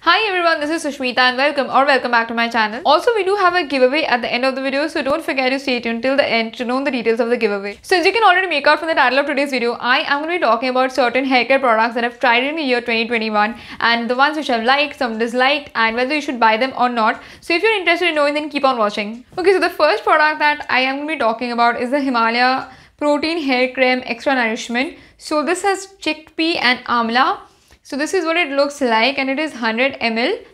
Hi everyone, this is Sushmita and welcome back to my channel. Also, we do have a giveaway at the end of the video, so don't forget to stay tuned till the end to know the details of the giveaway. So as you can already make out from the title of today's video, I am going to be talking about certain hair care products that I've tried in the year 2021 and the ones which I've liked, some disliked, and whether you should buy them or not. So if you're interested in knowing, then keep on watching. Okay, so the first product that I am going to be talking about is the Himalaya Protein Hair Creme Extra Nourishment. So this has chickpea and amla. So this is what it looks like and it is 100 ml.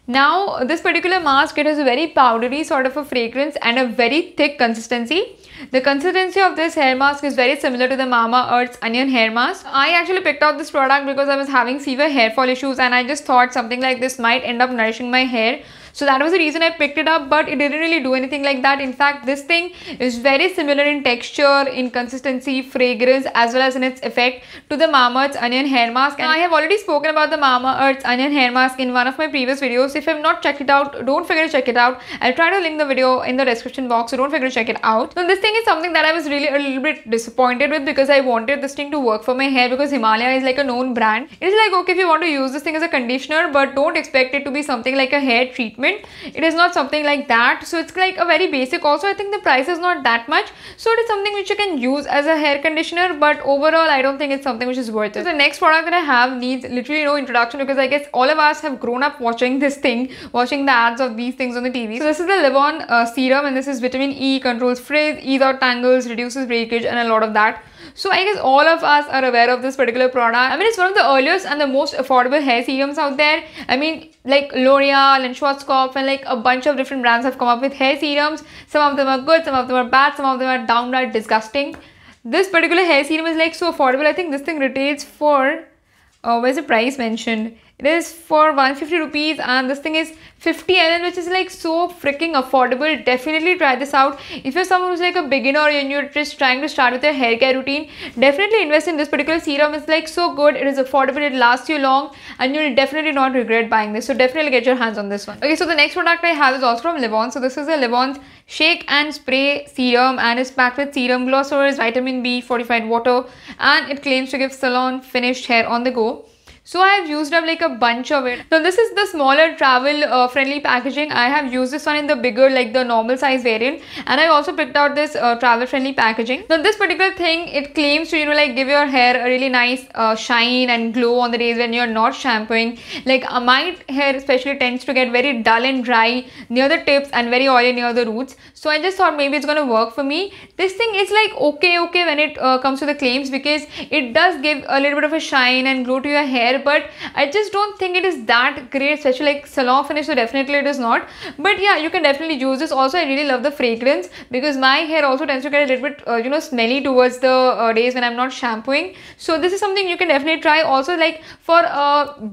Now this particular mask, it has a very powdery sort of a fragrance and a very thick consistency. The consistency of this hair mask is very similar to the Mamaearth's onion hair mask. I actually picked out this product because I was having severe hair fall issues and I just thought something like this might end up nourishing my hair. So that was the reason I picked it up, but it didn't really do anything like that. In fact, this thing is very similar in texture, in consistency, fragrance, as well as in its effect to the Mamaearth's onion hair mask. And I have already spoken about the Mamaearth's onion hair mask in one of my previous videos. If you have not checked it out, don't forget to check it out. I'll try to link the video in the description box, so don't forget to check it out. So this thing is something that I was really a little bit disappointed with because I wanted this thing to work for my hair because Himalaya is like a known brand. It's like, okay, if you want to use this thing as a conditioner, but don't expect it to be something like a hair treatment. It is not something like that, so it's like a very basic. Also, I think the price is not that much, so it is something which you can use as a hair conditioner, but overall I don't think it's something which is worth it. So the next product that I have needs literally no introduction because I guess all of us have grown up watching this thing, watching the ads of these things on the TV. So this is the Livon serum and this is vitamin E, controls frizz, ease out tangles, reduces breakage and a lot of that. So I guess all of us are aware of this particular product. I mean, it's one of the earliest and the most affordable hair serums out there. I mean, like L'Oreal and Schwarzkopf and like a bunch of different brands have come up with hair serums. Some of them are good, some of them are bad, some of them are downright disgusting. This particular hair serum is like so affordable. I think this thing retails for, where's the price mentioned? It is for 150 rupees and this thing is 50 ml, which is like so freaking affordable. Definitely try this out. If you're someone who's like a beginner and you're just trying to start with your hair care routine, definitely invest in this particular serum. It's like so good, it is affordable, it lasts you long and you'll definitely not regret buying this. So definitely get your hands on this one. Okay, so the next product I have is also from Livon. So this is a Livon's Shake and Spray Serum and it's packed with serum, glossars, vitamin B, fortified water, and it claims to give salon finished hair on the go. So I have used up like a bunch of it. Now this is the smaller travel friendly packaging. I have used this one in the bigger, like the normal size variant, and I also picked out this travel friendly packaging. Now this particular thing, it claims to like give your hair a really nice shine and glow on the days when you're not shampooing. Like my hair especially tends to get very dull and dry near the tips and very oily near the roots. So I just thought maybe it's gonna work for me. This thing is like okay when it comes to the claims because it does give a little bit of a shine and glow to your hair, but I just don't think it is that great, especially like salon finish, so definitely it is not. But yeah, you can definitely use this. Also, I really love the fragrance because my hair also tends to get a little bit smelly towards the days when I'm not shampooing. So this is something you can definitely try. Also, like for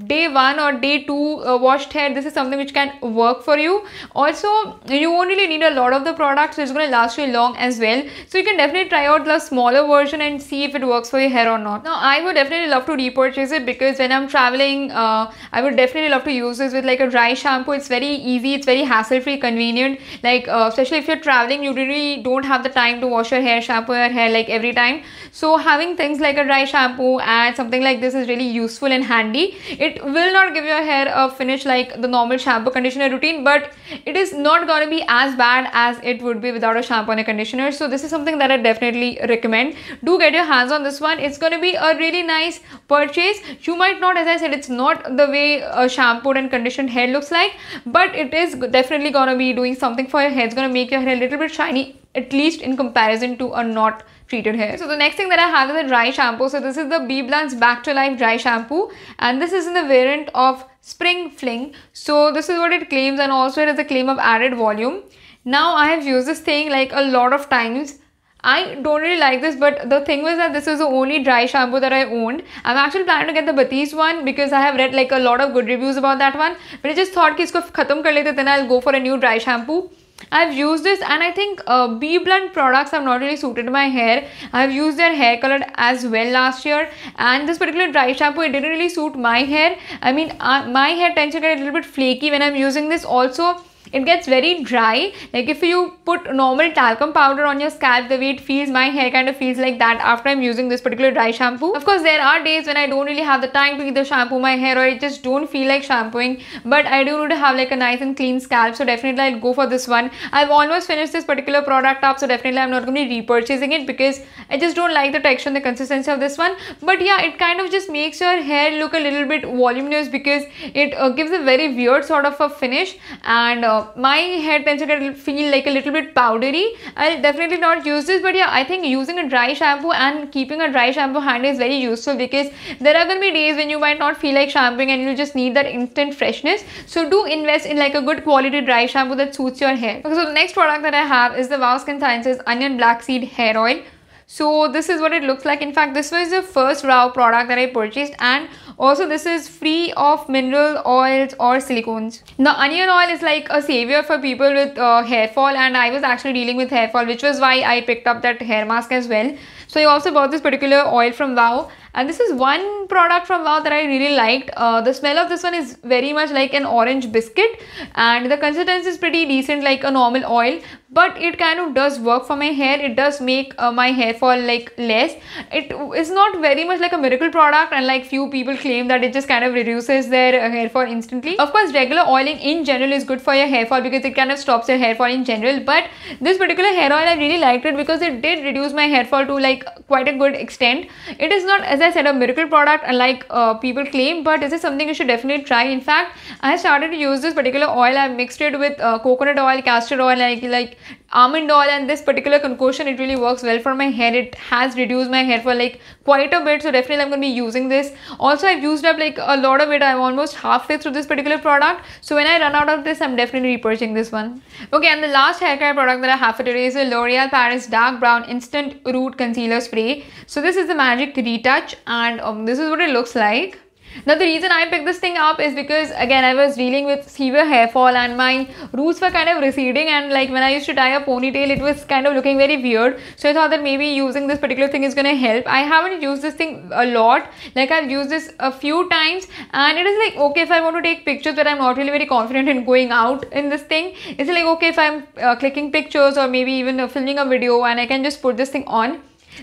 day 1 or day 2 washed hair, this is something which can work for you. Also, you won't really need a lot of the product, so it's going to last you long as well. So you can definitely try out the smaller version and see if it works for your hair or not. Now I would definitely love to repurchase it because when I'm traveling, I would definitely love to use this with like a dry shampoo. It's very easy, it's very hassle-free, convenient. Like especially if you're traveling, you really don't have the time to wash your hair, shampoo your hair like every time. So having things like a dry shampoo and something like this is really useful and handy. It will not give your hair a finish like the normal shampoo conditioner routine, but it is not going to be as bad as it would be without a shampoo and a conditioner. So this is something that I definitely recommend. Do get your hands on this one. It's going to be a really nice purchase. You might not, as I said, it's not the way a shampooed and conditioned hair looks like, but it is definitely going to be doing something for your hair. It's going to make your hair a little bit shiny, at least in comparison to a not treated hair. So the next thing that I have is a dry shampoo. So this is the BBlunt's Back to Life dry shampoo and this is in the variant of Spring Fling. So this is what it claims, and also it has a claim of added volume. Now I have used this thing like a lot of times. I don't really like this, but the thing was that this is the only dry shampoo that I owned. I'm actually planning to get the Batiste one because I have read like a lot of good reviews about that one, but I just thought कि इसको खत्म कर लेते, then I'll go for a new dry shampoo. I've used this and I think BBlunt products have not really suited my hair. I've used their hair color as well last year, and this particular dry shampoo, it didn't really suit my hair. I mean, my hair tends to get a little bit flaky when I'm using this. Also, it gets very dry. Like if you put normal talcum powder on your scalp, the way it feels, my hair kind of feels like that after I'm using this particular dry shampoo. Of course, there are days when I don't really have the time to either shampoo my hair or I just don't feel like shampooing, but I do need to have like a nice and clean scalp, so definitely I'll go for this one. I've almost finished this particular product up, so definitely I'm not going to be repurchasing it because I just don't like the texture and the consistency of this one. But yeah, it kind of just makes your hair look a little bit voluminous because it gives a very weird sort of a finish, and my hair tends to feel like a little bit powdery. I'll definitely not use this, but yeah, I think using a dry shampoo and keeping a dry shampoo handy is very useful because there are going to be days when you might not feel like shampooing and you just need that instant freshness. So do invest in like a good quality dry shampoo that suits your hair. Okay, so the next product that I have is the Wow Skin Sciences Onion Black Seed Hair Oil. So this is what it looks like. In fact, this was the first Wow product that I purchased, and also this is free of mineral oils or silicones. Now onion oil is like a savior for people with hair fall, and I was actually dealing with hair fall, which was why I picked up that hair mask as well. So I also bought this particular oil from Wow, and this is one product from Wow that I really liked. The smell of this one is very much like an orange biscuit, and the consistency is pretty decent like a normal oil, but it kind of does work for my hair. It does make my hair fall like less. It is not very much like a miracle product, and like few people claim that it just kind of reduces their hair fall instantly. Of course, regular oiling in general is good for your hair fall because it kind of stops your hair fall in general, but this particular hair oil I really liked it because it did reduce my hair fall to like quite a good extent. It is not, as I said, a miracle product unlike people claim, but this is something you should definitely try. In fact, I started to use this particular oil. I mixed it with coconut oil, castor oil, like almond oil, and this particular concoction, it really works well for my hair. It has reduced my hair fall like quite a bit, so definitely I'm going to be using this. Also, I've used up like a lot of it. I'm almost halfway through this particular product, so when I run out of this, I'm definitely repurchasing this one. Okay, and the last hair care product that I have for today is the L'Oreal Paris Dark Brown Instant Root Concealer Spray. So this is the Magic Retouch, and this is what it looks like. Now the reason I picked this thing up is because again I was dealing with severe hair fall and my roots were kind of receding, and like when I used to tie a ponytail it was kind of looking very weird, so I thought that maybe using this particular thing is going to help. I haven't used this thing a lot, like I've used this a few times, and it is like okay if I want to take pictures but I'm not really very confident in going out in this thing. It's like okay if I'm clicking pictures or maybe even filming a video, and I can just put this thing on.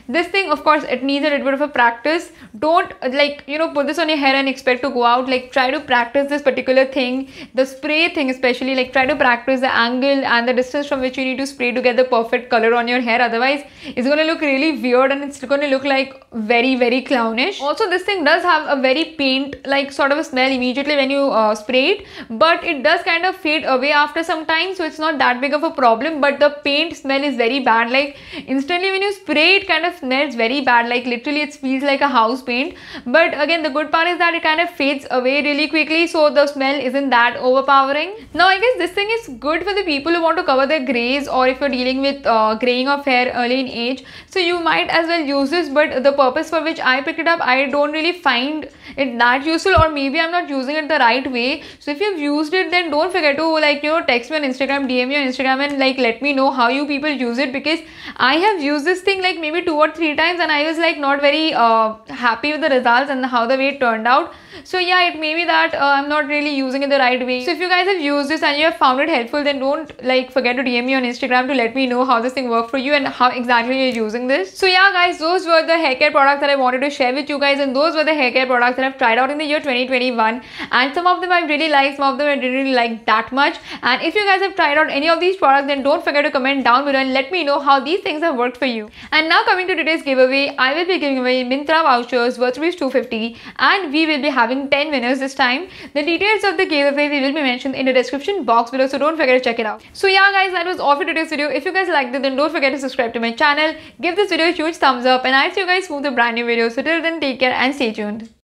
This thing, of course, it needs a little bit of a practice. Don't like, you know, put this on your hair and expect to go out. Like try to practice this particular thing, the spray thing especially. Like try to practice the angle and the distance from which you need to spray to get the perfect color on your hair. Otherwise it's going to look really weird and it's going to look like very clownish. Also, this thing does have a very paint like sort of a smell immediately when you spray it, but it does kind of fade away after some time, so it's not that big of a problem. But the paint smell is very bad. Like instantly when you spray it, kind of smells very bad, like literally it feels like a house paint. But again, the good part is that it kind of fades away really quickly, so the smell isn't that overpowering. Now I guess this thing is good for the people who want to cover their grays, or if you're dealing with graying of hair early in age, so you might as well use this. But the purpose for which I picked it up, I don't really find it that useful, or maybe I'm not using it the right way. So if you've used it, then don't forget to like, you know, text me on Instagram, DM me on Instagram, and like let me know how you people use it, because I have used this thing like maybe 2 or 3 times and I was like not very happy with the results and how the way it turned out. So yeah, it may be that I'm not really using it the right way. So if you guys have used this and you have found it helpful, then don't like forget to DM me on Instagram to let me know how this thing worked for you and how exactly you're using this. So yeah guys, those were the hair care products that I wanted to share with you guys, and those were the hair care products that I've tried out in the year 2021, and some of them I really liked, some of them I didn't really like that much. And if you guys have tried out any of these products, then don't forget to comment down below and let me know how these things have worked for you. And now coming to today's giveaway, I will be giving away MYNTRA vouchers worth $250, and we will be having 10 winners this time. The details of the giveaway will be mentioned in the description box below, so don't forget to check it out. So yeah guys, that was all for today's video. If you guys liked it, then don't forget to subscribe to my channel, give this video a huge thumbs up, and I'll see you guys soon with a brand new video. So till then, take care and stay tuned.